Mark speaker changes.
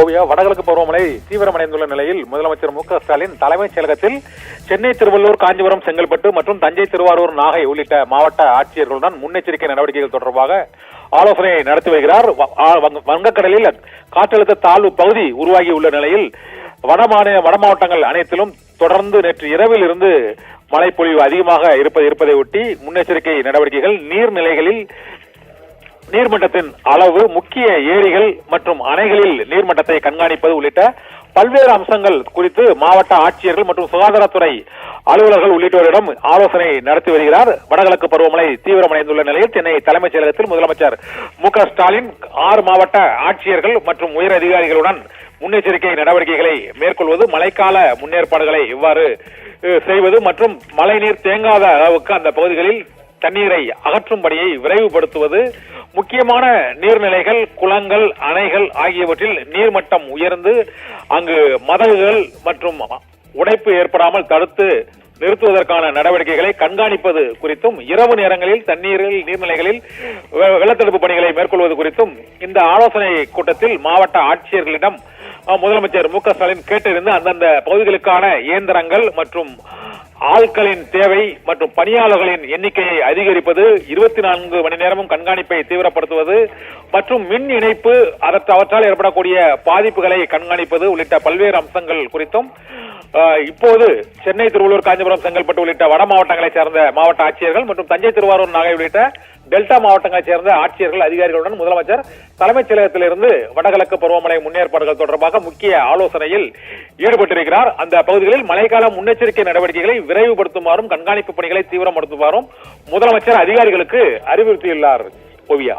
Speaker 1: ஓவியா, வடகிழக்கு பருவமழை தீவிரமடைந்துள்ள நிலையில் முதலமைச்சர் மு.க.ஸ்டாலின் தலைமைச் செயலகத்தில் சென்னை, திருவள்ளூர், காஞ்சிபுரம், செங்கல்பட்டு மற்றும் தஞ்சை, திருவாரூர், நாகை உள்ளிட்ட மாவட்ட ஆட்சியர்களுடன் முன்னெச்சரிக்கை நடவடிக்கைகள் தொடர்பாக ஆலோசனை நடத்தி வருகிறார். வங்கக்கடலில் காற்றழுத்த தாழ்வு பகுதி உருவாகியுள்ள நிலையில் வட மாவட்டங்கள் அனைத்திலும் தொடர்ந்து நேற்று இரவில் இருந்து மழைப்பொழிவு அதிகமாக இருப்பதை ஒட்டி முன்னெச்சரிக்கை நடவடிக்கைகள், நீர்நிலைகளில் நீர்மட்டத்தின் அளவு, முக்கிய ஏரிகள் மற்றும் அணைகளில் நீர்மட்டத்தை கண்காணிப்பது உள்ளிட்ட பல்வேறு அம்சங்கள் குறித்து மாவட்ட ஆட்சியர்கள் மற்றும் சுகாதாரத்துறை அலுவலர்கள் உள்ளிட்டோரிடம் ஆலோசனை நடத்தி வருகிறார். வடகிழக்கு பருவமழை தீவிரமடைந்துள்ள நிலையில் சென்னை தலைமைச் செயலகத்தில் முதலமைச்சர் மு.க.ஸ்டாலின் 6 மாவட்ட ஆட்சியர்கள் மற்றும் உயர் அதிகாரிகளுடன் முன்னெச்சரிக்கை நடவடிக்கைகளை மேற்கொள்வது, மழைக்கால முன்னேற்பாடுகளை இவ்வாறு செய்வது மற்றும் மழைநீர் தேங்காத அளவுக்கு அந்த பகுதிகளில் தண்ணீரை அகற்றும் பணியை விரைவுபடுத்துவது, முக்கியமான நீர்நிலைகள், குளங்கள், அணைகள் ஆகியவற்றில் நீர்மட்டம் உயர்ந்து அங்கு மதகுகள் மற்றும் உடைப்பு ஏற்படாமல் தடுத்து நிறுத்துவதற்கான நடவடிக்கைகளை கண்காணிப்பது குறித்தும், இரவு நேரங்களில் நீர்நிலைகளில் வெள்ளத்தடுப்பு பணிகளை மேற்கொள்வது குறித்தும் இந்த ஆலோசனை கூட்டத்தில் மாவட்ட ஆட்சியர்களிடம் முதலமைச்சர் மு.க.ஸ்டாலின் கேட்டிருந்து அந்தந்த பகுதிகளுக்கான இயந்திரங்கள் மற்றும் ஆட்களின் தேவை மற்றும் பணியாளர்களின் எண்ணிக்கையை அதிகரிப்பது, 24 மணி நேரமும் கண்காணிப்பை தீவிரப்படுத்துவது மற்றும் மின் இணைப்பு அவற்றால் ஏற்படக்கூடிய பாதிப்புகளை கண்காணிப்பது உள்ளிட்ட பல்வேறு அம்சங்கள் குறித்தும் இப்போது சென்னை, திருவள்ளூர், காஞ்சிபுரம், செங்கல்பட்டு உள்ளிட்ட வட மாவட்டங்களைச் சேர்ந்த மாவட்ட ஆட்சியர்கள் மற்றும் தஞ்சை, திருவாரூர், நாகை உள்ளிட்ட டெல்டா மாவட்டங்களைச் சேர்ந்த ஆட்சியர்கள், அதிகாரிகளுடன் முதலமைச்சர் தலைமைச் செயலகத்திலிருந்து வடகிழக்கு பருவமழை முன்னேற்பாடுகள் தொடர்பாக முக்கிய ஆலோசனையில் ஈடுபட்டிருக்கிறார். அந்த பகுதிகளில் மழைக்கால முன்னெச்சரிக்கை நடவடிக்கைகளை விரைவுபடுத்துமாறும் கண்காணிப்பு பணிகளை தீவிரப்படுத்துமாறும் முதலமைச்சர் அதிகாரிகளுக்கு அறிவுறுத்தியுள்ளார். ஓவியா.